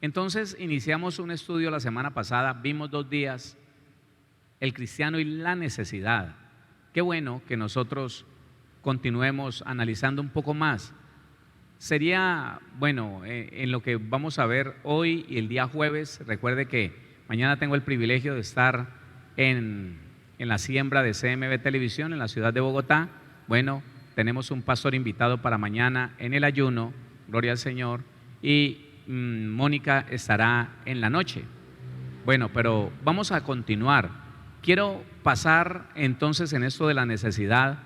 Entonces iniciamos un estudio la semana pasada, vimos 2 días, el cristiano y la necesidad. Qué bueno que nosotros continuemos analizando un poco más. Sería, bueno, en lo que vamos a ver hoy y el día jueves, recuerde que mañana tengo el privilegio de estar en la siembra de CMB Televisión en la ciudad de Bogotá. Bueno, tenemos un pastor invitado para mañana en el ayuno, gloria al Señor, y Mónica estará en la noche. Bueno, pero vamos a continuar. Quiero pasar entonces en esto de la necesidad,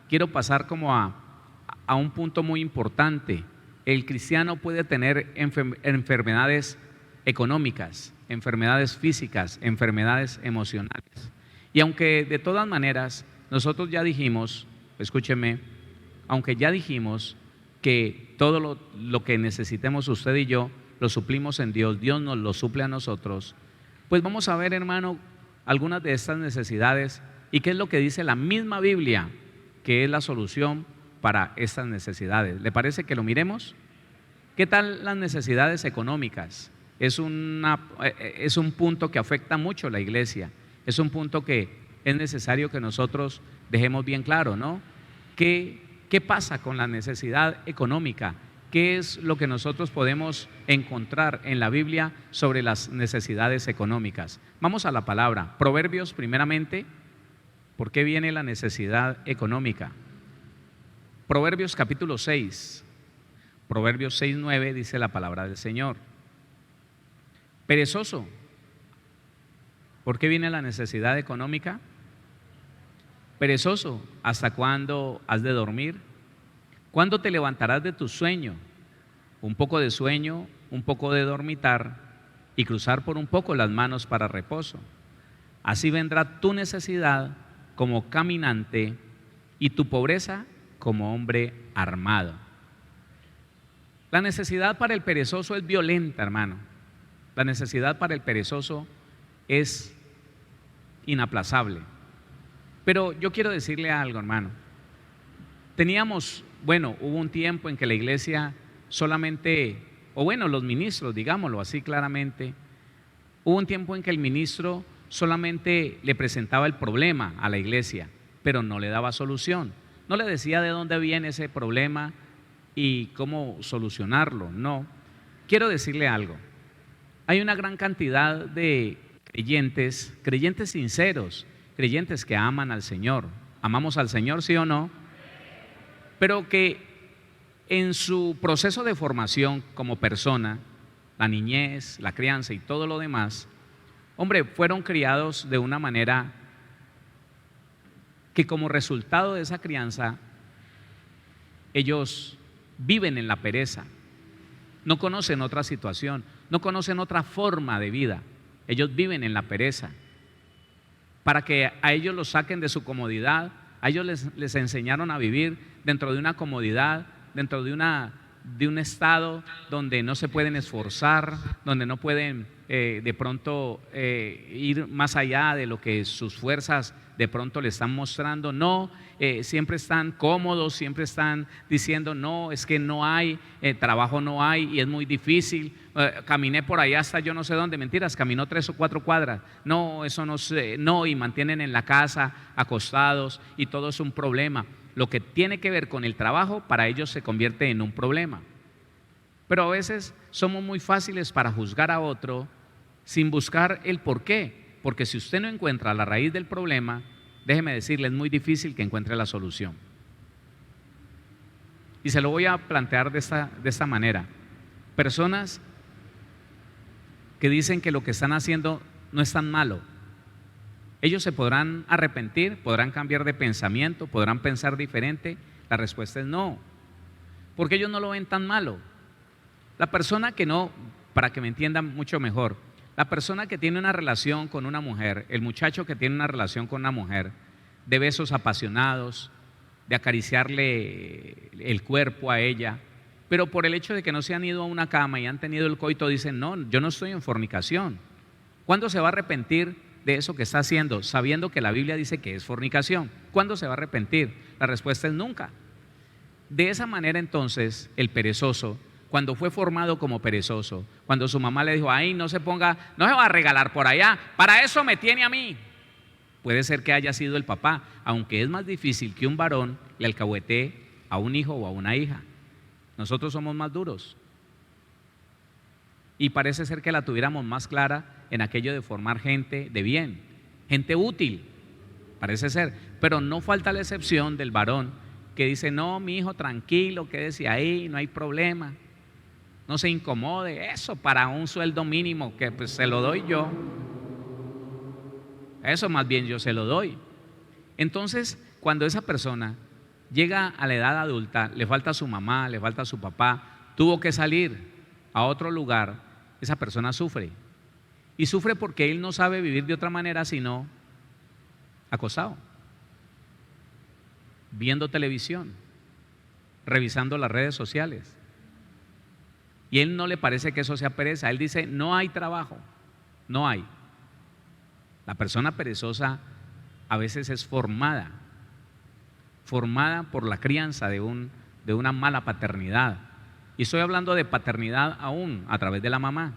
quiero pasar como a un punto muy importante. El cristiano puede tener enfermedades económicas, enfermedades físicas, enfermedades emocionales. Y aunque de todas maneras nosotros ya dijimos, escúcheme, aunque ya dijimos que todo lo que necesitemos usted y yo lo suplimos en Dios, Dios nos lo suple a nosotros, pues vamos a ver, hermano, algunas de estas necesidades y qué es lo que dice la misma Biblia que es la solución para estas necesidades. ¿Le parece que lo miremos? ¿Qué tal las necesidades económicas? Es un punto que afecta mucho a la iglesia, es un punto que es necesario que nosotros dejemos bien claro, ¿no? ¿Qué pasa con la necesidad económica? ¿Qué es lo que nosotros podemos encontrar en la Biblia sobre las necesidades económicas? Vamos a la palabra. Proverbios, primeramente, ¿por qué viene la necesidad económica? Proverbios capítulo 6, Proverbios 6:9 dice la palabra del Señor. Perezoso, ¿por qué viene la necesidad económica? Perezoso, ¿hasta cuándo has de dormir? ¿Cuándo te levantarás de tu sueño? Un poco de sueño, un poco de dormitar y cruzar por un poco las manos para reposo. Así vendrá tu necesidad como caminante y tu pobreza como hombre armado. La necesidad para el perezoso es violenta, hermano. La necesidad para el perezoso es inaplazable. Pero yo quiero decirle algo, hermano. Hubo un tiempo en que la iglesia solamente, los ministros, digámoslo así claramente, hubo un tiempo en que el ministro solamente le presentaba el problema a la iglesia, pero no le daba solución. No le decía de dónde viene ese problema y cómo solucionarlo, no. Quiero decirle algo. Hay una gran cantidad de creyentes sinceros, creyentes que aman al Señor. ¿Amamos al Señor, sí o no? Pero que en su proceso de formación como persona, la niñez, la crianza y todo lo demás, fueron criados de una manera que como resultado de esa crianza, ellos viven en la pereza, no conocen otra situación, no conocen otra forma de vida, ellos viven en la pereza. Para que a ellos los saquen de su comodidad, a ellos les enseñaron a vivir dentro de una comodidad, dentro de un estado donde no se pueden esforzar, donde no pueden de pronto ir más allá de lo que sus fuerzas de pronto le están mostrando. No, siempre están cómodos, siempre están diciendo no, es que no hay, trabajo no hay y es muy difícil. Caminé por allá hasta yo no sé dónde, mentiras, caminó 3 o 4 cuadras. No, eso no sé, no, y mantienen en la casa acostados y todo es un problema. Lo que tiene que ver con el trabajo para ellos se convierte en un problema. Pero a veces somos muy fáciles para juzgar a otro sin buscar el por qué. Porque si usted no encuentra la raíz del problema, déjeme decirle, es muy difícil que encuentre la solución. Y se lo voy a plantear de esta manera. Personas que dicen que lo que están haciendo no es tan malo. Ellos se podrán arrepentir, podrán cambiar de pensamiento, podrán pensar diferente. La respuesta es no, porque ellos no lo ven tan malo. La persona que no, para que me entiendan mucho mejor, la persona que tiene una relación con una mujer, el muchacho que tiene una relación con una mujer, de besos apasionados, de acariciarle el cuerpo a ella, pero por el hecho de que no se han ido a una cama y han tenido el coito, dicen no, yo no estoy en fornicación. ¿Cuándo se va a arrepentir de eso que está haciendo, sabiendo que la Biblia dice que es fornicación? ¿Cuándo se va a arrepentir? La respuesta es nunca. De esa manera entonces el perezoso cuando fue formado como perezoso, cuando su mamá le dijo, ay, no se ponga, no se va a regalar por allá, para eso me tiene a mí. Puede ser que haya sido el papá, aunque es más difícil que un varón le alcahuetee a un hijo o a una hija. Nosotros somos más duros. Y parece ser que la tuviéramos más clara en aquello de formar gente de bien, gente útil, parece ser. Pero no falta la excepción del varón que dice, no, mi hijo, tranquilo, quédese ahí, no hay problema, no se incomode, eso para un sueldo mínimo que pues se lo doy yo, eso más bien yo se lo doy. Entonces, cuando esa persona llega a la edad adulta, le falta a su mamá, le falta a su papá, tuvo que salir a otro lugar, esa persona sufre. Y sufre porque él no sabe vivir de otra manera sino acostado, viendo televisión, revisando las redes sociales. Y a él no le parece que eso sea pereza. Él dice, no hay trabajo, no hay. La persona perezosa a veces es formada por la crianza de una mala paternidad. Y estoy hablando de paternidad aún a través de la mamá.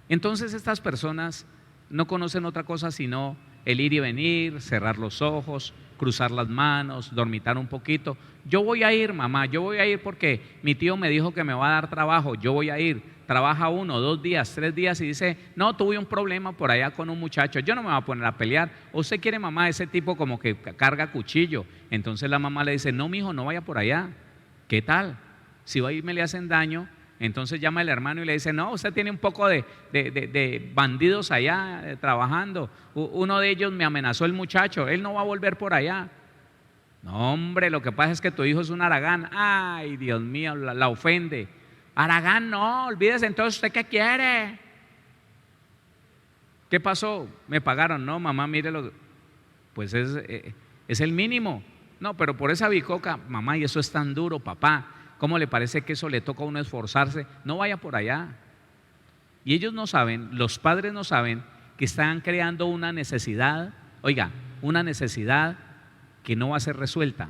Entonces estas personas no conocen otra cosa sino el ir y venir, cerrar los ojos, cruzar las manos, dormitar un poquito. Yo voy a ir, mamá, yo voy a ir porque mi tío me dijo que me va a dar trabajo, yo voy a ir. Trabaja 1, 2 días, 3 días y dice, no, tuve un problema por allá con un muchacho, yo no me voy a poner a pelear. ¿O usted quiere, mamá, ese tipo como que carga cuchillo? Entonces la mamá le dice, no, mijo, no vaya por allá. ¿Qué tal? Si va a ir me le hacen daño. Entonces llama el hermano y le dice, no, usted tiene un poco de bandidos allá trabajando. Uno de ellos me amenazó el muchacho, él no va a volver por allá. No, hombre, lo que pasa es que tu hijo es un haragán. Ay, Dios mío, la ofende. Haragán, no, olvídese, entonces ¿usted qué quiere? ¿Qué pasó? Me pagaron. No, mamá, mírelo. Pues es el mínimo. No, pero por esa bicoca, mamá, y eso es tan duro, papá. ¿Cómo le parece que eso le toca a uno esforzarse? No vaya por allá. Y ellos no saben, los padres no saben que están creando una necesidad, oiga, una necesidad que no va a ser resuelta.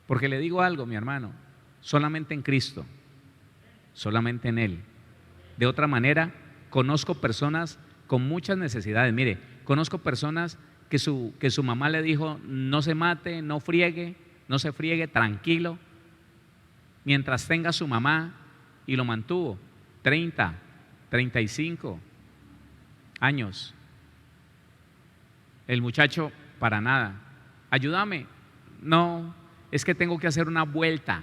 Porque le digo algo, mi hermano, solamente en Cristo, solamente en Él. De otra manera, conozco personas con muchas necesidades. Mire, conozco personas que su mamá le dijo, no se mate, no friegue, no se friegue, tranquilo, mientras tenga su mamá, y lo mantuvo 30, 35 años. El muchacho, para nada. Ayúdame. No, es que tengo que hacer una vuelta.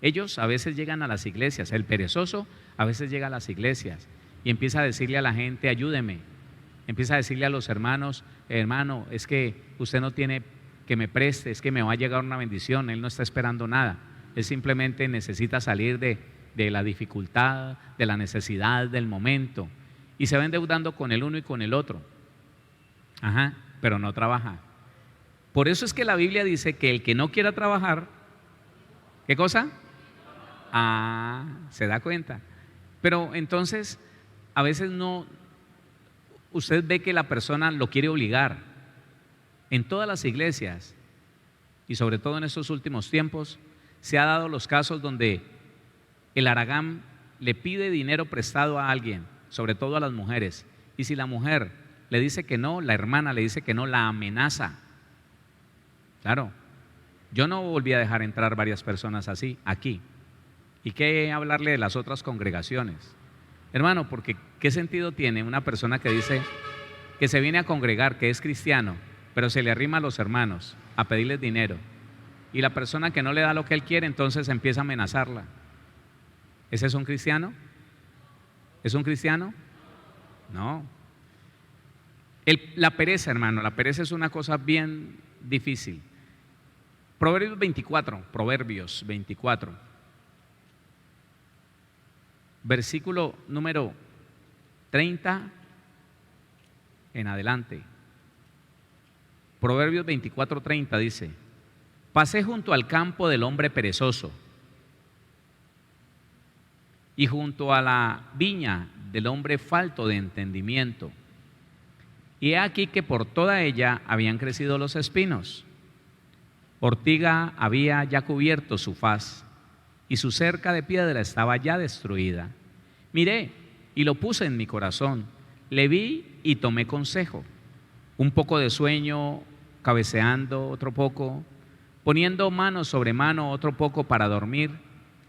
Ellos a veces llegan a las iglesias, el perezoso a veces llega a las iglesias y empieza a decirle a la gente, ayúdeme. Empieza a decirle a los hermanos, hermano, es que usted no tiene que me preste, es que me va a llegar una bendición. Él no está esperando nada. Él simplemente necesita salir de la dificultad, de la necesidad del momento, y se va endeudando con el uno y con el otro. Pero no trabaja. Por eso es que la Biblia dice que el que no quiera trabajar, ¿qué cosa? Se da cuenta. Pero entonces, a veces no, usted ve que la persona lo quiere obligar. En todas las iglesias, y sobre todo en estos últimos tiempos, se ha dado los casos donde el haragán le pide dinero prestado a alguien, sobre todo a las mujeres, y si la mujer le dice que no, la hermana le dice que no, la amenaza. Claro, yo no volví a dejar entrar varias personas así aquí. ¿Y qué hablarle de las otras congregaciones? Hermano, porque ¿qué sentido tiene una persona que dice que se viene a congregar, que es cristiano, pero se le arrima a los hermanos a pedirles dinero? Y la persona que no le da lo que él quiere, entonces empieza a amenazarla. ¿Ese es un cristiano? ¿Es un cristiano? No. La pereza, hermano, la pereza es una cosa bien difícil. Proverbios 24, versículo número 30 en adelante. Proverbios 24:30 dice: pasé junto al campo del hombre perezoso y junto a la viña del hombre falto de entendimiento. Y he aquí que por toda ella habían crecido los espinos. Ortiga había ya cubierto su faz y su cerca de piedra estaba ya destruida. Miré y lo puse en mi corazón, le vi y tomé consejo. Un poco de sueño, cabeceando otro poco, poniendo mano sobre mano otro poco para dormir.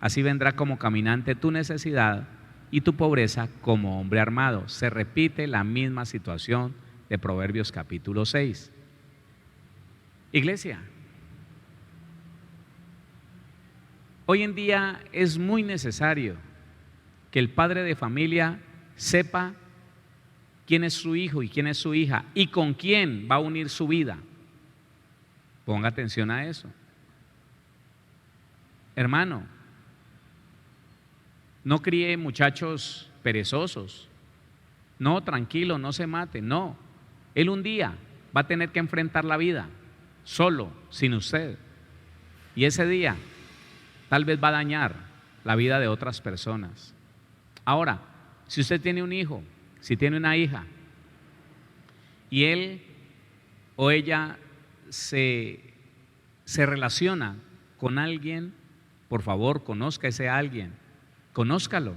Así vendrá como caminante tu necesidad y tu pobreza como hombre armado. Se repite la misma situación de Proverbios capítulo 6. Iglesia, hoy en día es muy necesario que el padre de familia sepa quién es su hijo y quién es su hija y con quién va a unir su vida. Ponga atención a eso. Hermano, no críe muchachos perezosos. No, tranquilo, no se mate. No, él un día va a tener que enfrentar la vida solo, sin usted. Y ese día tal vez va a dañar la vida de otras personas. Ahora, si usted tiene un hijo, si tiene una hija, y él o ella se relaciona con alguien, por favor, conozca a ese alguien, conózcalo.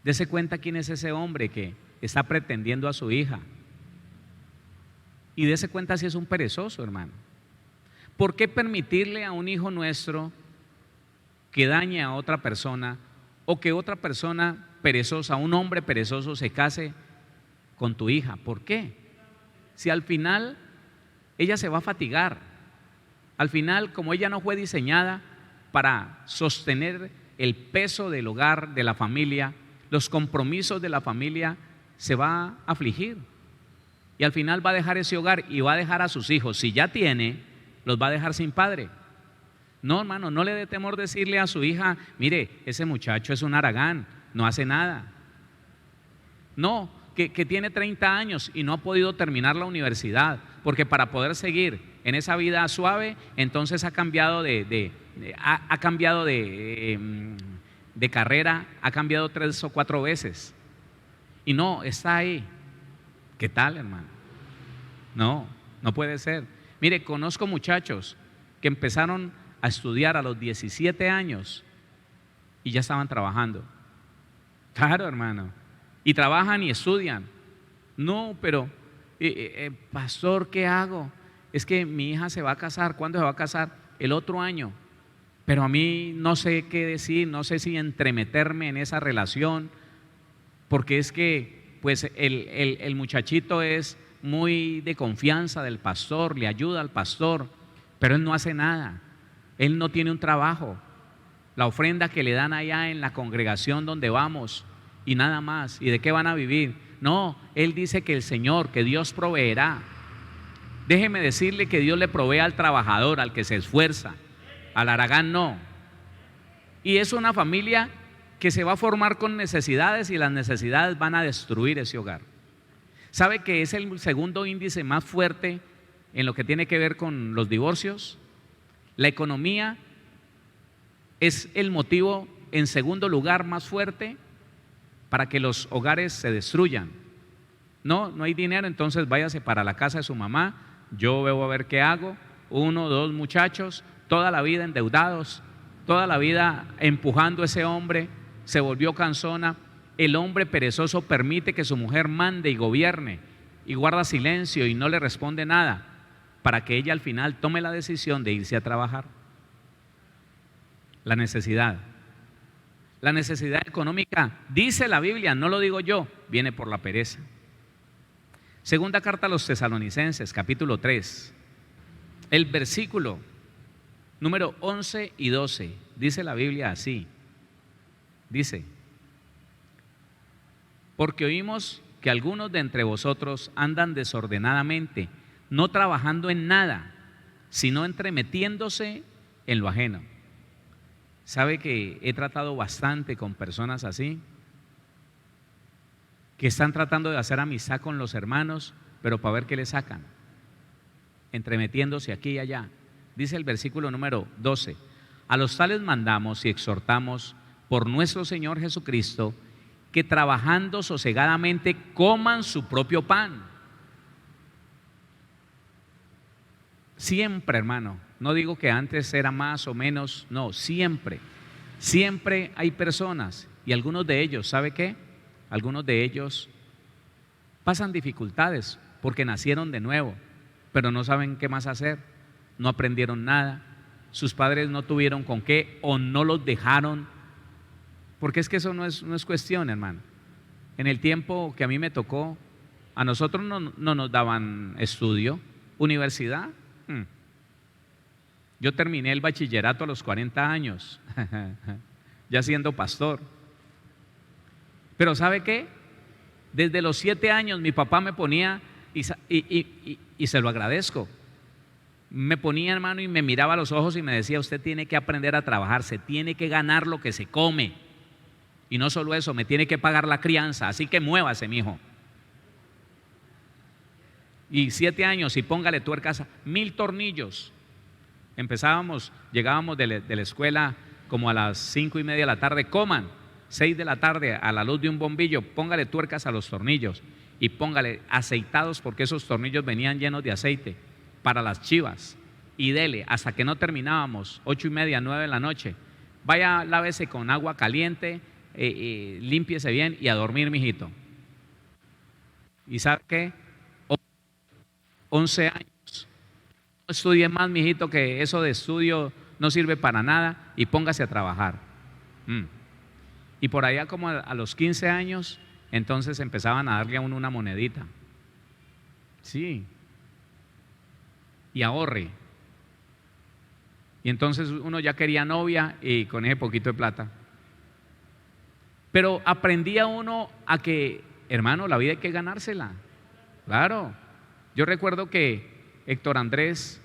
Dese cuenta quién es ese hombre que está pretendiendo a su hija. Y dese cuenta si es un perezoso, hermano. ¿Por qué permitirle a un hijo nuestro que dañe a otra persona o que otra persona perezosa, un hombre perezoso se case con tu hija? ¿Por qué? Si al final ella se va a fatigar, al final como ella no fue diseñada para sostener el peso del hogar, de la familia, los compromisos de la familia, se va a afligir y al final va a dejar ese hogar y va a dejar a sus hijos, si ya tiene, los va a dejar sin padre. No, hermano, no le dé temor decirle a su hija, mire, ese muchacho es un haragán, no hace nada. No, que tiene 30 años y no ha podido terminar la universidad, porque para poder seguir en esa vida suave, entonces ha cambiado de carrera, ha cambiado 3 o 4 veces. Y no, está ahí. ¿Qué tal, hermano? No, no puede ser. Mire, conozco muchachos que empezaron a estudiar a los 17 años y ya estaban trabajando. Claro, hermano. Y trabajan y estudian. No, pero pastor, ¿qué hago? Es que mi hija se va a casar. ¿Cuándo se va a casar? El otro año. Pero a mí no sé qué decir, no sé si entremeterme en esa relación, porque es que pues el muchachito es muy de confianza del pastor, le ayuda al pastor, pero él no hace nada, él no tiene un trabajo, la ofrenda que le dan allá en la congregación donde vamos y nada más. ¿Y de qué van a vivir? No, él dice que el Señor, que Dios proveerá. Déjeme decirle que Dios le provee al trabajador, al que se esfuerza, al haragán no. Y es una familia que se va a formar con necesidades y las necesidades van a destruir ese hogar. ¿Sabe que es el segundo índice más fuerte en lo que tiene que ver con los divorcios? La economía es el motivo en segundo lugar más fuerte para que los hogares se destruyan. No hay dinero, entonces váyase para la casa de su mamá, yo veo a ver qué hago, 1 o 2 muchachos, toda la vida endeudados, toda la vida empujando a ese hombre, se volvió cansona. El hombre perezoso permite que su mujer mande y gobierne y guarda silencio y no le responde nada para que ella al final tome la decisión de irse a trabajar. La necesidad económica, dice la Biblia, no lo digo yo, viene por la pereza. Segunda carta a los Tesalonicenses, capítulo 3, el versículo número 11 y 12, dice la Biblia así. Dice: porque oímos que algunos de entre vosotros andan desordenadamente, no trabajando en nada, sino entremetiéndose en lo ajeno. ¿Sabe que he tratado bastante con personas así? Que están tratando de hacer amistad con los hermanos, pero para ver qué le sacan, entremetiéndose aquí y allá. Dice el versículo número 12: a los tales mandamos y exhortamos por nuestro Señor Jesucristo, que trabajando sosegadamente coman su propio pan. Siempre, hermano, No digo que antes era más o menos, no, siempre. Siempre hay personas y algunos de ellos, ¿sabe qué? Algunos de ellos pasan dificultades porque nacieron de nuevo, pero no saben qué más hacer, no aprendieron nada, sus padres no tuvieron con qué o no los dejaron, porque es que eso no es cuestión, hermano. En el tiempo que a mí me tocó, a nosotros no nos daban estudio, universidad. Yo terminé el bachillerato a los 40 años, ya siendo pastor. Pero ¿sabe qué? Desde los 7 años mi papá me ponía, y se lo agradezco, me ponía, hermano, y me miraba a los ojos y me decía: usted tiene que aprender a trabajar, se tiene que ganar lo que se come. Y no solo eso, me tiene que pagar la crianza, así que muévase, mijo. Y 7 años y póngale tuercas, 1000 tornillos. Llegábamos de la escuela como a las 5:30 de la tarde, coman, 6 de la tarde a la luz de un bombillo, póngale tuercas a los tornillos y póngale aceitados, porque esos tornillos venían llenos de aceite para las chivas, y dele hasta que no terminábamos, 8:30, 9 de la noche. Vaya, lávese con agua caliente, límpiese bien y a dormir, mijito. ¿Y sabe qué? 11 años. No estudie más, mijito, que eso de estudio no sirve para nada, y póngase a trabajar. Y por allá como a los 15 años, entonces empezaban a darle a uno una monedita. Sí. Y ahorre. Y entonces uno ya quería novia y con ese poquito de plata. Pero aprendía uno a que, hermano, la vida hay que ganársela. Claro. Yo recuerdo que Héctor Andrés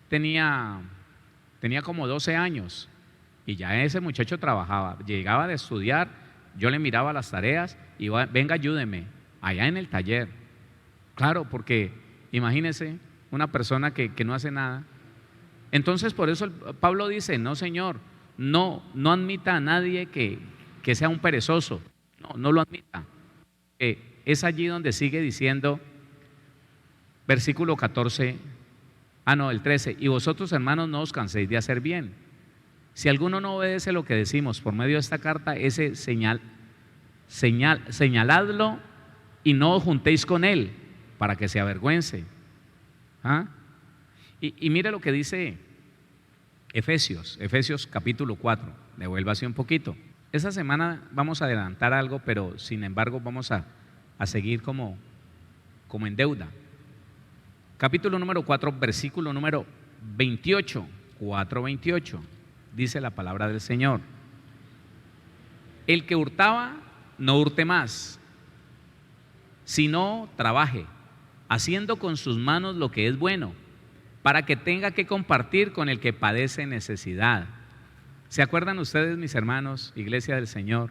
tenía como 12 años y ya ese muchacho trabajaba, llegaba de estudiar, yo le miraba las tareas y venga, ayúdeme, allá en el taller. Claro, porque imagínese una persona que no hace nada. Entonces por eso Pablo dice: no, Señor, no admita a nadie que sea un perezoso, no lo admita. Es allí donde sigue diciendo, versículo 14, el 13: y vosotros, hermanos, no os canséis de hacer bien. Si alguno no obedece lo que decimos por medio de esta carta, ese señaladlo y no os juntéis con él para que se avergüence. Y mire lo que dice Efesios capítulo 4, devuélvase un poquito. Esta semana vamos a adelantar algo, pero sin embargo vamos a seguir como en deuda. Capítulo número 4, versículo número 28, 4:28, dice la palabra del Señor: el que hurtaba, no hurte más, sino trabaje, haciendo con sus manos lo que es bueno, para que tenga que compartir con el que padece necesidad. ¿Se acuerdan ustedes, mis hermanos, Iglesia del Señor,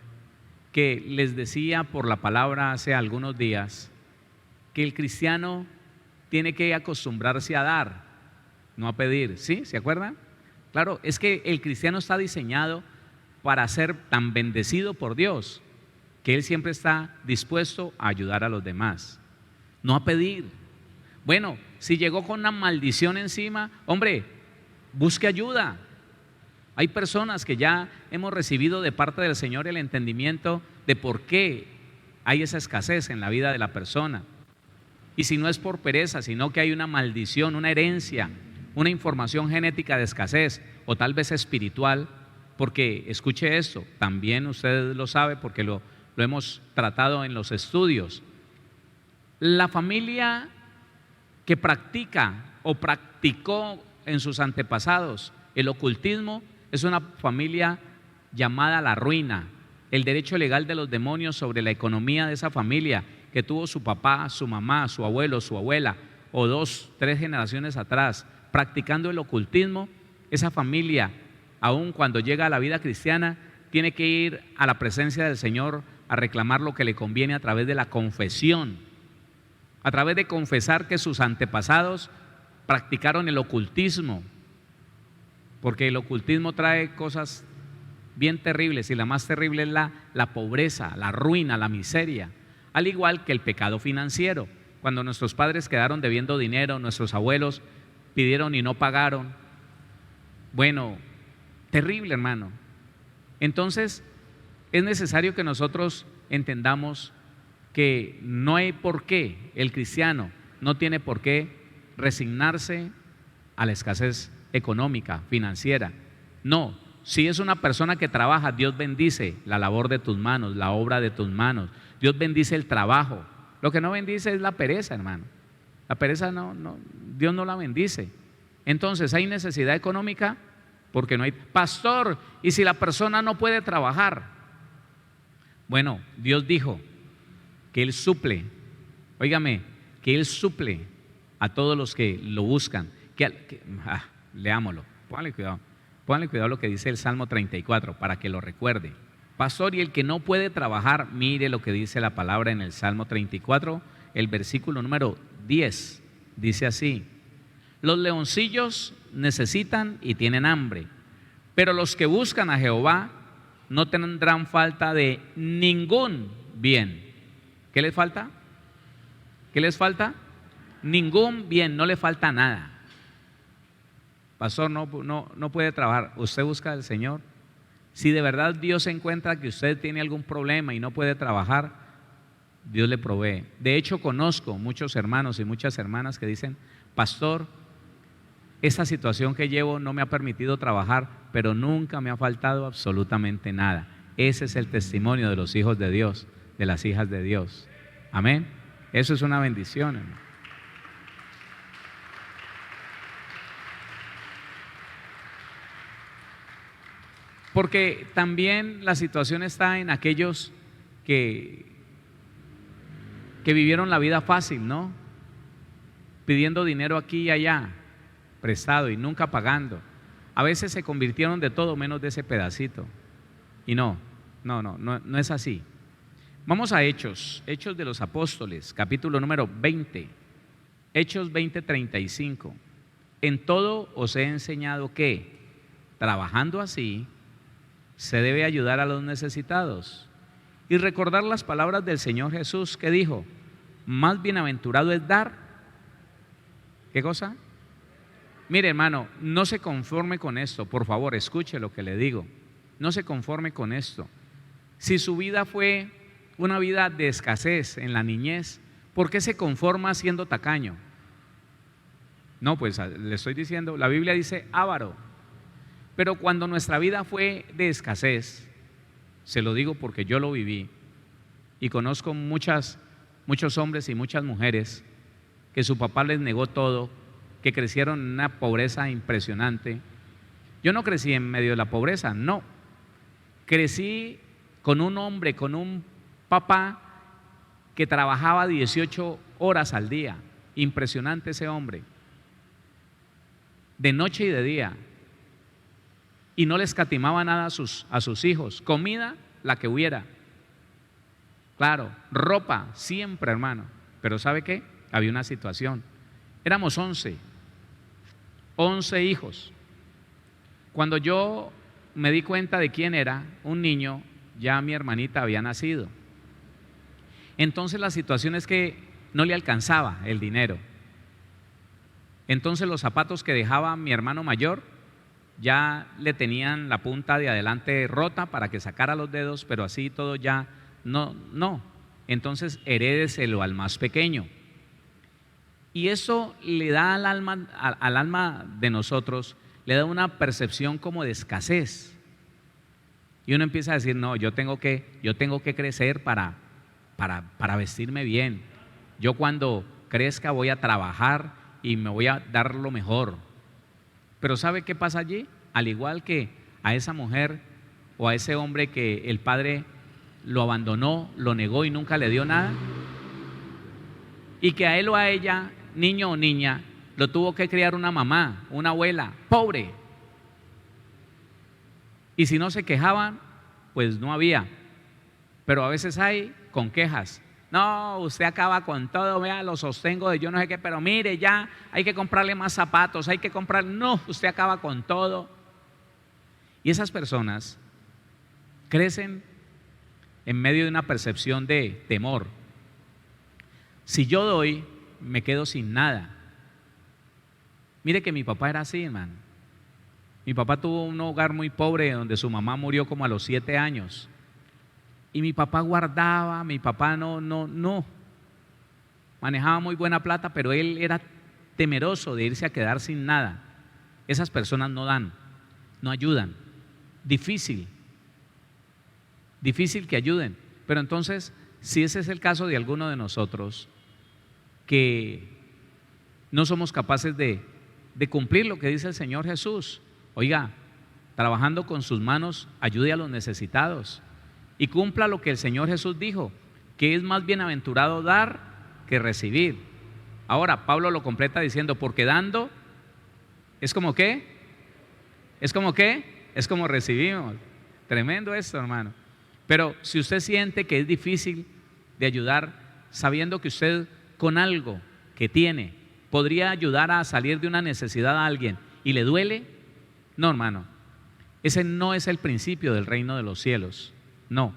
que les decía por la palabra hace algunos días que el cristiano tiene que acostumbrarse a dar, no a pedir? ¿Sí? ¿Se acuerdan? Claro, es que el cristiano está diseñado para ser tan bendecido por Dios que él siempre está dispuesto a ayudar a los demás, no a pedir. Bueno, si llegó con una maldición encima, hombre, busque ayuda. Hay personas que ya hemos recibido de parte del Señor el entendimiento de por qué hay esa escasez en la vida de la persona. Y si no es por pereza, sino que hay una maldición, una herencia, una información genética de escasez, o tal vez espiritual, porque escuche esto, también usted lo sabe porque lo hemos tratado en los estudios. La familia que practica o practicó en sus antepasados el ocultismo es una familia llamada la ruina. El derecho legal de los demonios sobre la economía de esa familia que tuvo su papá, su mamá, su abuelo, su abuela, o 2, 3 generaciones atrás, practicando el ocultismo, esa familia, aun cuando llega a la vida cristiana, tiene que ir a la presencia del Señor a reclamar lo que le conviene a través de la confesión, a través de confesar que sus antepasados practicaron el ocultismo, porque el ocultismo trae cosas bien terribles, y la más terrible es la pobreza, la ruina, la miseria, al igual que el pecado financiero. Cuando nuestros padres quedaron debiendo dinero, nuestros abuelos pidieron y no pagaron, Bueno, terrible, hermano. Entonces, es necesario que nosotros entendamos que no hay por qué, el cristiano no tiene por qué resignarse a la escasez económica, financiera. No, si es una persona que trabaja, Dios bendice la labor de tus manos, la obra de tus manos. Dios bendice el trabajo. Lo que no bendice es la pereza, hermano. La pereza Dios no la bendice. Entonces, ¿hay necesidad económica? Porque no hay. Pastor, ¿y si la persona no puede trabajar? Bueno, Dios dijo que Él suple, óigame, que Él suple a todos los que lo buscan. Leámoslo, pónganle cuidado lo que dice el Salmo 34 para que lo recuerde. Pastor, y el que no puede trabajar, mire lo que dice la palabra en el Salmo 34, el versículo número 10, dice así: los leoncillos necesitan y tienen hambre, pero los que buscan a Jehová no tendrán falta de ningún bien. ¿Qué les falta? ¿Qué les falta? Ningún bien, no le falta nada. Pastor, no puede trabajar. Usted busca al Señor. Si de verdad Dios encuentra que usted tiene algún problema y no puede trabajar, Dios le provee. De hecho, conozco muchos hermanos y muchas hermanas que dicen: pastor, esta situación que llevo no me ha permitido trabajar, pero nunca me ha faltado absolutamente nada. Ese es el testimonio de los hijos de Dios, de las hijas de Dios. Amén. Eso es una bendición, hermano. Porque también la situación está en aquellos que vivieron la vida fácil, ¿no? Pidiendo dinero aquí y allá, prestado y nunca pagando. A veces se convirtieron de todo menos de ese pedacito. Y no es así. Vamos a Hechos de los Apóstoles, capítulo número 20. Hechos 20:35. En todo os he enseñado que, trabajando así, se debe ayudar a los necesitados y recordar las palabras del Señor Jesús, que dijo: más bienaventurado es dar. ¿Qué cosa? Mire, hermano, no se conforme con esto. Por favor, escuche lo que le digo. No se conforme con esto. Si su vida fue una vida de escasez en la niñez, ¿por qué se conforma siendo tacaño? No, pues le estoy diciendo, la Biblia dice avaro. Pero cuando nuestra vida fue de escasez, se lo digo porque yo lo viví y conozco muchos hombres y muchas mujeres que su papá les negó todo, que crecieron en una pobreza impresionante. Yo no crecí en medio de la pobreza, no. Crecí con un hombre, con un papá que trabajaba 18 horas al día. Impresionante ese hombre, de noche y de día. Y no le escatimaba nada a sus hijos. Comida, la que hubiera. Claro, ropa, siempre, hermano. Pero ¿sabe qué? Había una situación. Éramos 11 hijos. Cuando yo me di cuenta de quién era, un niño, ya mi hermanita había nacido. Entonces la situación es que no le alcanzaba el dinero. Entonces los zapatos que dejaba mi hermano mayor ya le tenían la punta de adelante rota para que sacara los dedos, pero así todo ya no. Entonces herédeselo al más pequeño. Y eso le da al alma de nosotros, le da una percepción como de escasez. Y uno empieza a decir: no, yo tengo que crecer para vestirme bien. Yo cuando crezca voy a trabajar y me voy a dar lo mejor. Pero ¿sabe qué pasa allí? Al igual que a esa mujer o a ese hombre que el padre lo abandonó, lo negó y nunca le dio nada, y que a él o a ella, niño o niña, lo tuvo que criar una mamá, una abuela, pobre. Y si no se quejaban, pues no había. Pero a veces hay con quejas. No, usted acaba con todo, vea, lo sostengo de yo no sé qué, pero mire, ya hay que comprarle más zapatos, hay que comprar. No, usted acaba con todo. Y esas personas crecen en medio de una percepción de temor. Si yo doy, me quedo sin nada. Mire que mi papá era así, hermano. Mi papá tuvo un hogar muy pobre donde su mamá murió como a los 7 años. Y mi papá guardaba, mi papá no manejaba muy buena plata, pero él era temeroso de irse a quedar sin nada. Esas personas no dan, no ayudan. Difícil que ayuden. Pero entonces, si ese es el caso de alguno de nosotros, que no somos capaces de cumplir lo que dice el Señor Jesús, oiga, trabajando con sus manos, ayude a los necesitados y cumpla lo que el Señor Jesús dijo, que es más bienaventurado dar que recibir. Ahora, Pablo lo completa diciendo, porque dando es como ¿qué? Es como ¿qué? Es como recibimos. Tremendo esto, hermano. Pero si usted siente que es difícil de ayudar, sabiendo que usted con algo que tiene podría ayudar a salir de una necesidad a alguien y le duele, no, hermano, ese no es el principio del reino de los cielos. No,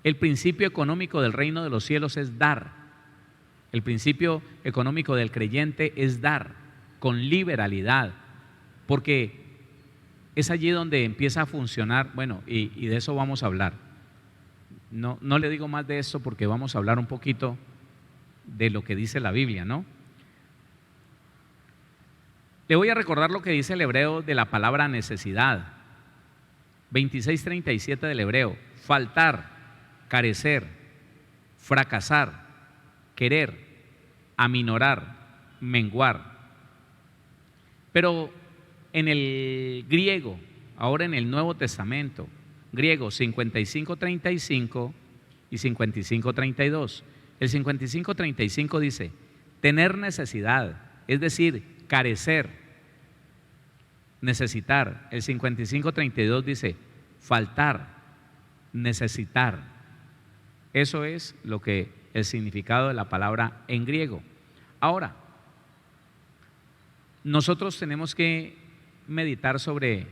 el principio económico del reino de los cielos es dar. El principio económico del creyente es dar con liberalidad, porque es allí donde empieza a funcionar. Bueno, y de eso vamos a hablar. No le digo más de esto porque vamos a hablar un poquito de lo que dice la Biblia, ¿no? Le voy a recordar lo que dice el hebreo de la palabra necesidad. 26:37 del hebreo: faltar, carecer, fracasar, querer, aminorar, menguar. Pero en el griego, ahora en el Nuevo Testamento, griego 55:35 y 55:32. El 55:35 dice tener necesidad, es decir, carecer, necesitar. El 55:32 dice faltar, necesitar. Eso es lo que el significado de la palabra en griego. Ahora, nosotros tenemos que meditar sobre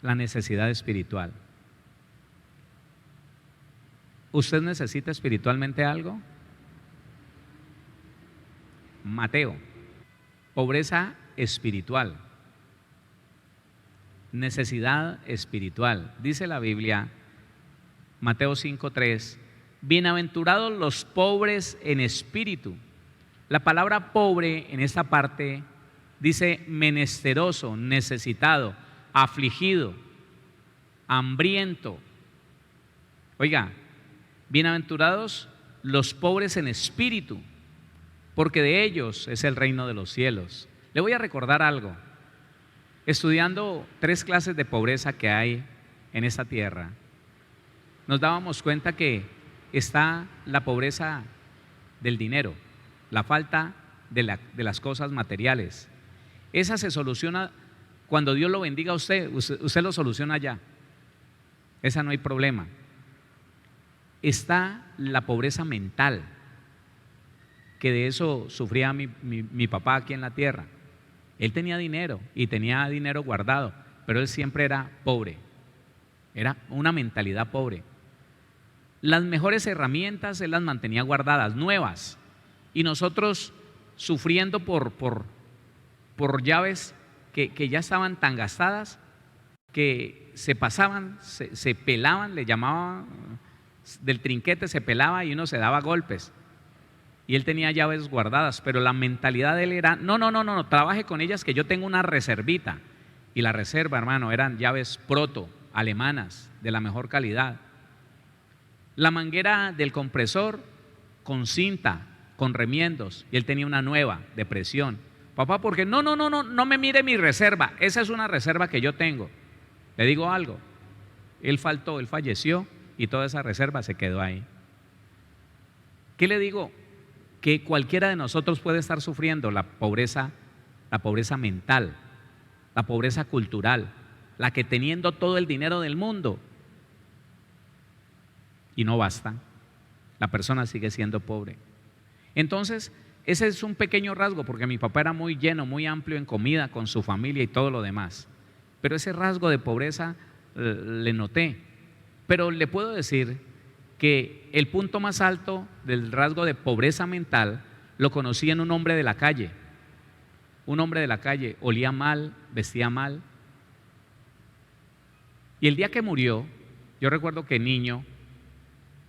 la necesidad espiritual. ¿Usted necesita espiritualmente algo? Mateo, pobreza espiritual, necesidad espiritual. Dice la Biblia, Mateo 5:3, bienaventurados los pobres en espíritu. La palabra pobre en esta parte dice menesteroso, necesitado, afligido, hambriento. Oiga, bienaventurados los pobres en espíritu, porque de ellos es el reino de los cielos. Le voy a recordar algo. Estudiando 3 clases de pobreza que hay en esta tierra, nos dábamos cuenta que está la pobreza del dinero, la falta de las cosas materiales. Esa se soluciona cuando Dios lo bendiga a usted lo soluciona ya. Esa no hay problema. Está la pobreza mental, que de eso sufría mi papá aquí en la tierra. Él tenía dinero y tenía dinero guardado, pero él siempre era pobre. Era una mentalidad pobre. Las mejores herramientas él las mantenía guardadas, nuevas, y nosotros sufriendo por llaves que ya estaban tan gastadas que se pasaban, se pelaban, le llamaban, del trinquete se pelaba y uno se daba golpes. Y él tenía llaves guardadas, pero la mentalidad de él era, no, trabaje con ellas que yo tengo una reservita. Y la reserva, hermano, eran llaves proto, alemanas, de la mejor calidad. La manguera del compresor con cinta, con remiendos, y él tenía una nueva de presión. Papá, porque no me mire mi reserva, esa es una reserva que yo tengo. Le digo algo, él falleció y toda esa reserva se quedó ahí. ¿Qué le digo? Que cualquiera de nosotros puede estar sufriendo la pobreza mental, la pobreza cultural, la que teniendo todo el dinero del mundo y no basta, la persona sigue siendo pobre. Entonces, ese es un pequeño rasgo, porque mi papá era muy lleno, muy amplio en comida con su familia y todo lo demás, pero ese rasgo de pobreza le noté. Pero le puedo decir que el punto más alto del rasgo de pobreza mental lo conocí en un hombre de la calle. Un hombre de la calle, olía mal, vestía mal, Y el día que murió, yo recuerdo que niño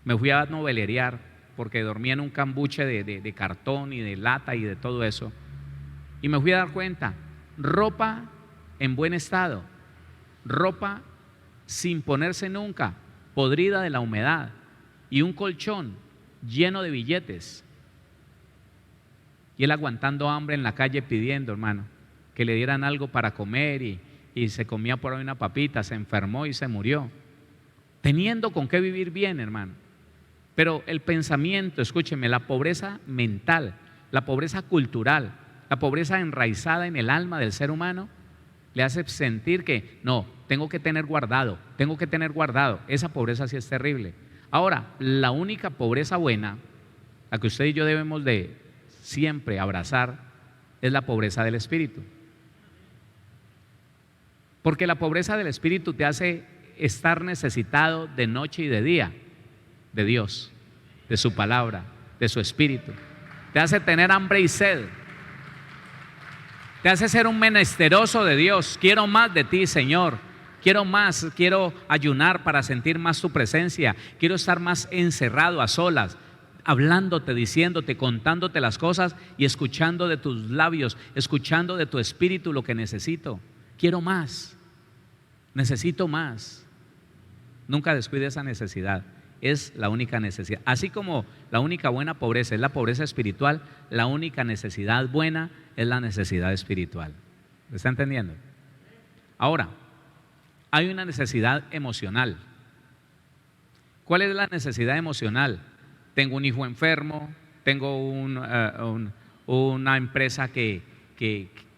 me fui a novelerear porque dormía en un cambuche de cartón y de lata y de todo eso. Y me fui a dar cuenta, ropa en buen estado, ropa sin ponerse nunca, podrida de la humedad, y un colchón lleno de billetes. Y él aguantando hambre en la calle pidiendo, hermano, que le dieran algo para comer y se comía por ahí una papita, se enfermó y se murió, teniendo con qué vivir bien, hermano. Pero el pensamiento, escúcheme, la pobreza mental, la pobreza cultural, la pobreza enraizada en el alma del ser humano, le hace sentir que no, tengo que tener guardado. Esa pobreza sí es terrible. Ahora, la única pobreza buena, la que usted y yo debemos de siempre abrazar, es la pobreza del espíritu. Porque la pobreza del espíritu te hace estar necesitado de noche y de día de Dios, de su palabra, de su espíritu. Te hace tener hambre y sed. Te hace ser un menesteroso de Dios. Quiero más de ti, Señor. Quiero más, quiero ayunar para sentir más tu presencia. Quiero estar más encerrado a solas, hablándote, diciéndote, contándote las cosas y escuchando de tus labios, escuchando de tu espíritu lo que necesito. Quiero más, necesito más. Nunca descuide esa necesidad. Es la única necesidad. Así como la única buena pobreza es la pobreza espiritual, la única necesidad buena es la necesidad espiritual. ¿Me está entendiendo? Ahora, hay una necesidad emocional. ¿Cuál es la necesidad emocional? Tengo un hijo enfermo, tengo una empresa que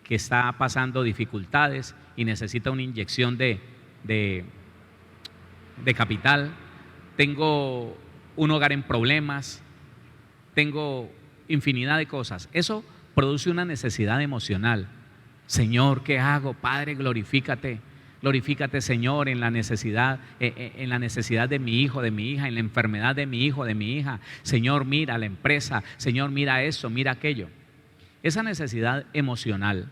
está pasando dificultades y necesita una inyección de capital. Tengo un hogar en problemas, tengo infinidad de cosas. Eso produce una necesidad emocional. Señor, ¿qué hago? Padre, glorifícate. Glorifícate, Señor, en la necesidad de mi hijo, de mi hija, en la enfermedad de mi hijo, de mi hija. Señor, mira la empresa. Señor, mira eso, mira aquello. Esa necesidad emocional,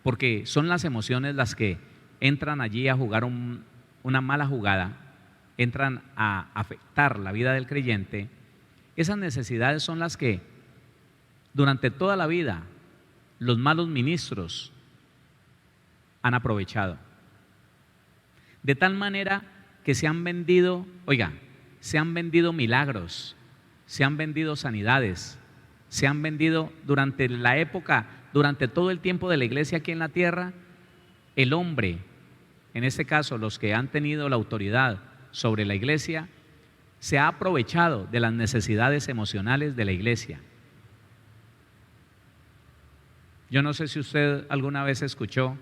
porque son las emociones las que entran allí a jugar una mala jugada, entran a afectar la vida del creyente. Esas necesidades son las que durante toda la vida los malos ministros han aprovechado. De tal manera que se han vendido, se han vendido milagros, se han vendido sanidades, se han vendido durante la época, durante todo el tiempo de la iglesia aquí en la tierra. El hombre, en este caso los que han tenido la autoridad sobre la iglesia, se ha aprovechado de las necesidades emocionales de la iglesia. Yo no sé si usted alguna vez escuchó,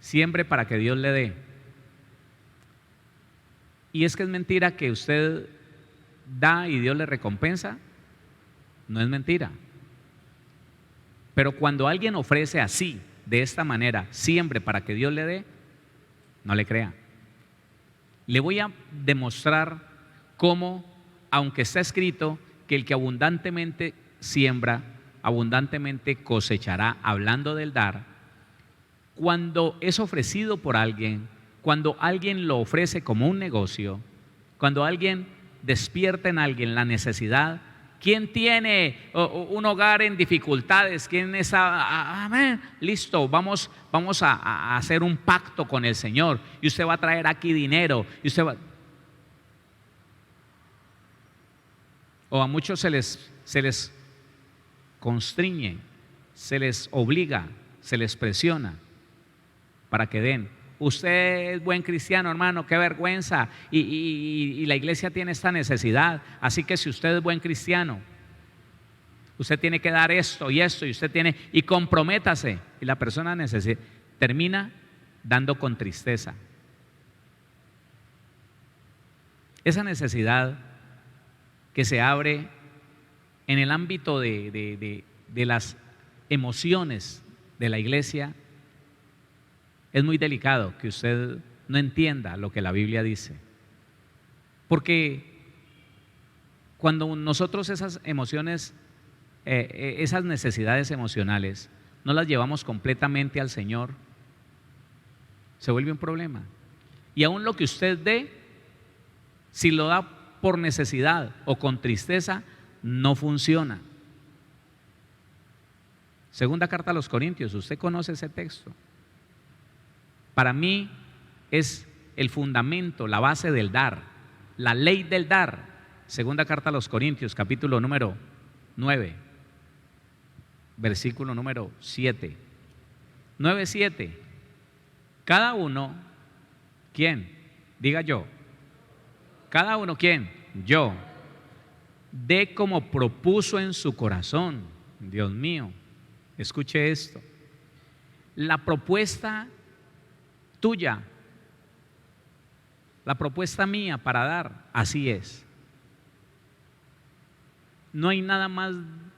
siembre para que Dios le dé. Y es que es mentira que usted da y Dios le recompensa. No es mentira. Pero cuando alguien ofrece así, de esta manera, siembre para que Dios le dé, no le crea. Le voy a demostrar cómo, aunque está escrito que el que abundantemente siembra, abundantemente cosechará, hablando del dar, cuando es ofrecido por alguien, cuando alguien lo ofrece como un negocio, cuando alguien despierta en alguien la necesidad, ¿quién tiene un hogar en dificultades? ¿Quién está? Amén. Listo, vamos a hacer un pacto con el Señor y usted va a traer aquí dinero y usted va. O a muchos se les constriñe, se les obliga, se les presiona para que den. Usted es buen cristiano, hermano, qué vergüenza, y la iglesia tiene esta necesidad, así que si usted es buen cristiano, usted tiene que dar esto y esto, y comprométase, y la persona termina dando con tristeza. Esa necesidad que se abre en el ámbito de las emociones de la iglesia, es muy delicado que usted no entienda lo que la Biblia dice. Porque cuando nosotros esas emociones, esas necesidades emocionales, no las llevamos completamente al Señor, se vuelve un problema. Y aún lo que usted dé, si lo da por necesidad o con tristeza, no funciona. Segunda carta a los Corintios, usted conoce ese texto. Para mí es el fundamento, la base del dar, la ley del dar. Segunda carta a los Corintios, capítulo número 9, versículo número 7. 9:7. Cada uno, ¿quién? Diga yo. Cada uno, ¿quién? Yo. Dé como propuso en su corazón. Dios mío, escuche esto. La propuesta tuya, la propuesta mía para dar, así es. No hay nada más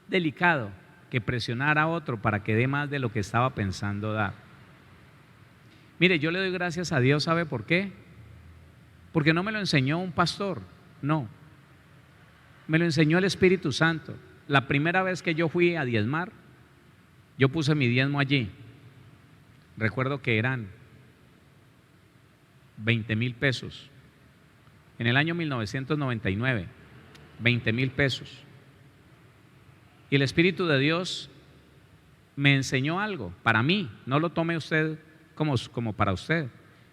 delicado que presionar a otro para que dé más de lo que estaba pensando dar. Mire, yo le doy gracias a Dios, ¿sabe por qué? Porque no me lo enseñó un pastor, no. Me lo enseñó el Espíritu Santo. La primera vez que yo fui a diezmar, yo puse mi diezmo allí. Recuerdo que eran 20,000 pesos. En el año 1999, 20,000 pesos. Y el Espíritu de Dios me enseñó algo para mí, no lo tome usted como para usted.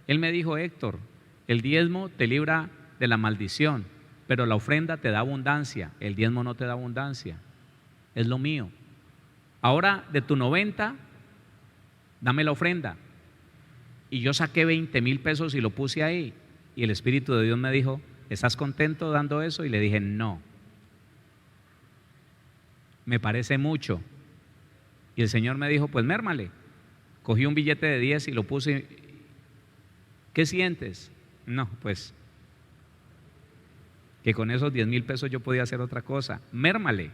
Él me dijo: Héctor, el diezmo te libra de la maldición, pero la ofrenda te da abundancia. El diezmo no te da abundancia, es lo mío. Ahora de tu 90, dame la ofrenda. Y yo saqué 20,000 pesos y lo puse ahí. Y el Espíritu de Dios me dijo: ¿estás contento dando eso? Y le dije: no, me parece mucho. Y el Señor me dijo: pues mérmale. Cogí un billete de 10 y lo puse. ¿Qué sientes? No, pues que con esos 10,000 pesos yo podía hacer otra cosa. Mérmale.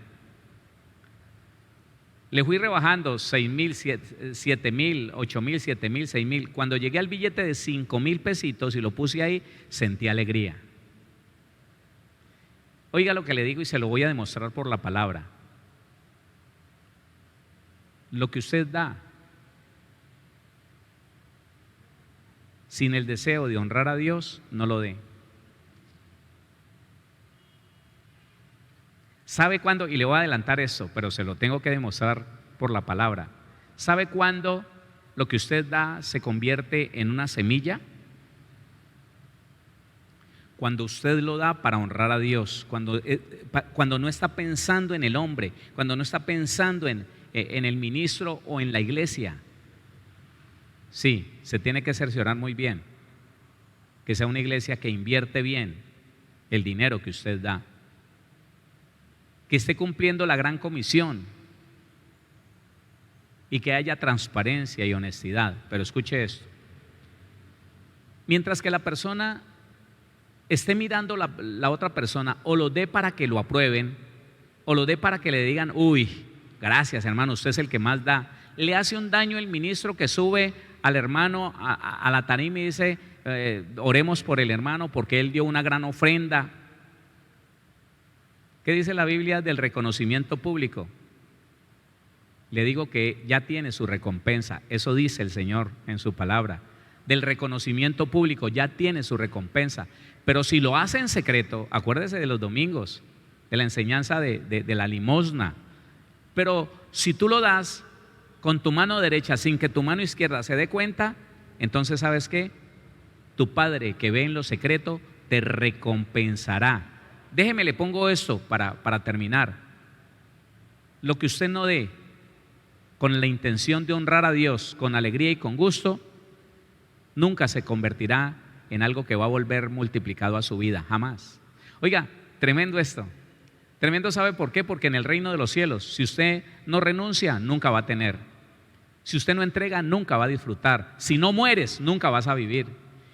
Le fui rebajando 6,000, 7,000, 8,000, 7,000, 6,000. Cuando llegué al billete de 5,000 pesitos y lo puse ahí, sentí alegría. Oiga lo que le digo y se lo voy a demostrar por la palabra. Lo que usted da, sin el deseo de honrar a Dios, no lo dé. ¿Sabe cuándo? Y le voy a adelantar eso, pero se lo tengo que demostrar por la palabra. ¿Sabe cuándo lo que usted da se convierte en una semilla? Cuando usted lo da para honrar a Dios, cuando no está pensando en el hombre, cuando no está pensando en el ministro o en la iglesia. Sí, se tiene que cerciorar muy bien que sea una iglesia que invierte bien el dinero que usted da, que esté cumpliendo la gran comisión y que haya transparencia y honestidad. Pero escuche esto: mientras que la persona esté mirando la otra persona, o lo dé para que lo aprueben, o lo dé para que le digan: uy, gracias hermano, usted es el que más da, le hace un daño el ministro que sube al hermano a la tarima y dice: oremos por el hermano porque él dio una gran ofrenda. ¿Qué dice la Biblia del reconocimiento público? Le digo que ya tiene su recompensa. Eso dice el Señor en su palabra. Del reconocimiento público ya tiene su recompensa. Pero si lo hace en secreto, acuérdese de los domingos, de la enseñanza de la limosna. Pero si tú lo das con tu mano derecha sin que tu mano izquierda se dé cuenta, entonces ¿sabes qué? Tu Padre que ve en lo secreto te recompensará. Déjeme, le pongo esto para terminar. Lo que usted no dé con la intención de honrar a Dios con alegría y con gusto, nunca se convertirá en algo que va a volver multiplicado a su vida, jamás. Oiga, tremendo esto. Tremendo, ¿sabe por qué? Porque en el reino de los cielos, si usted no renuncia, nunca va a tener. Si usted no entrega, nunca va a disfrutar. Si no mueres, nunca vas a vivir.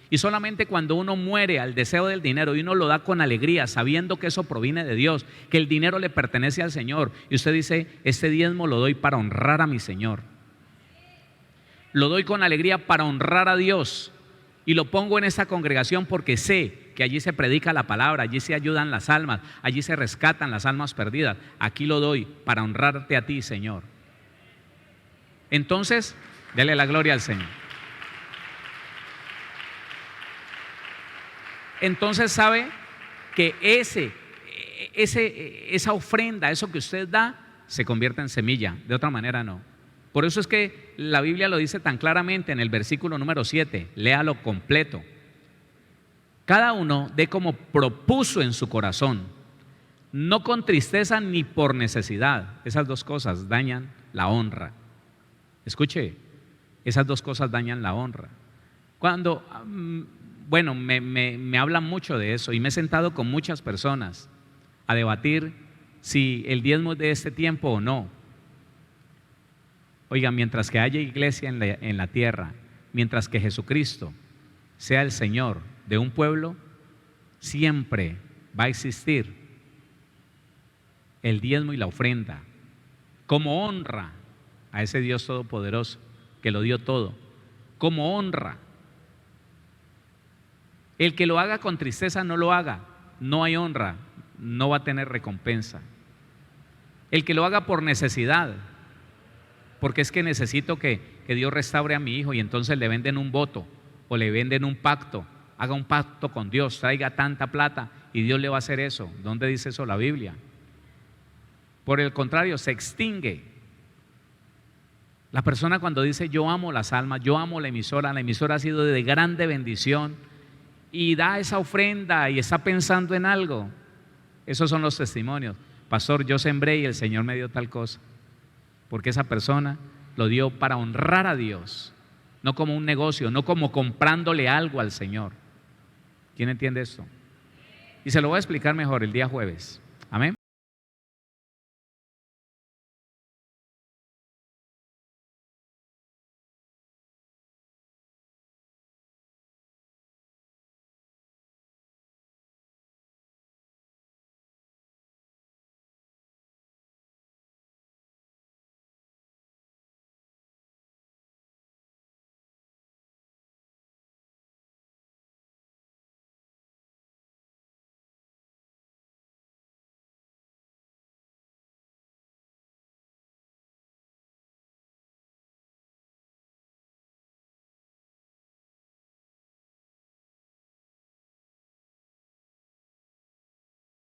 Y solamente cuando uno muere al deseo del dinero y uno lo da con alegría, sabiendo que eso proviene de Dios, que el dinero le pertenece al Señor, y usted dice: este diezmo lo doy para honrar a mi Señor, lo doy con alegría para honrar a Dios, y lo pongo en esta congregación porque sé que allí se predica la palabra, allí se ayudan las almas, allí se rescatan las almas perdidas. Aquí lo doy para honrarte a ti, Señor. Entonces, dele la gloria al Señor. entonces sabe que esa ofrenda, eso que usted da, se convierte en semilla. De otra manera no. Por eso es que la Biblia lo dice tan claramente en el versículo número 7. Léalo completo. Cada uno dé como propuso en su corazón, no con tristeza ni por necesidad. Esas dos cosas dañan la honra. Escuche, esas dos cosas dañan la honra. Cuando, bueno, me hablan mucho de eso y me he sentado con muchas personas a debatir si el diezmo es de este tiempo o no. Oiga, mientras que haya iglesia en la tierra, mientras que Jesucristo sea el Señor de un pueblo, siempre va a existir el diezmo y la ofrenda como honra a ese Dios todopoderoso que lo dio todo, como honra. El que lo haga con tristeza no lo haga, no hay honra, no va a tener recompensa. El que lo haga por necesidad, porque es que necesito que Dios restaure a mi hijo, y entonces le venden un voto o le venden un pacto. Haga un pacto con Dios, traiga tanta plata y Dios le va a hacer eso. ¿Dónde dice eso la Biblia? Por el contrario, se extingue. La persona cuando dice yo amo las almas, yo amo la emisora ha sido de grande bendición, y da esa ofrenda y está pensando en algo. Esos son los testimonios. Pastor, yo sembré y el Señor me dio tal cosa. Porque esa persona lo dio para honrar a Dios, no como un negocio, no como comprándole algo al Señor. ¿Quién entiende esto? Y se lo voy a explicar mejor el día jueves.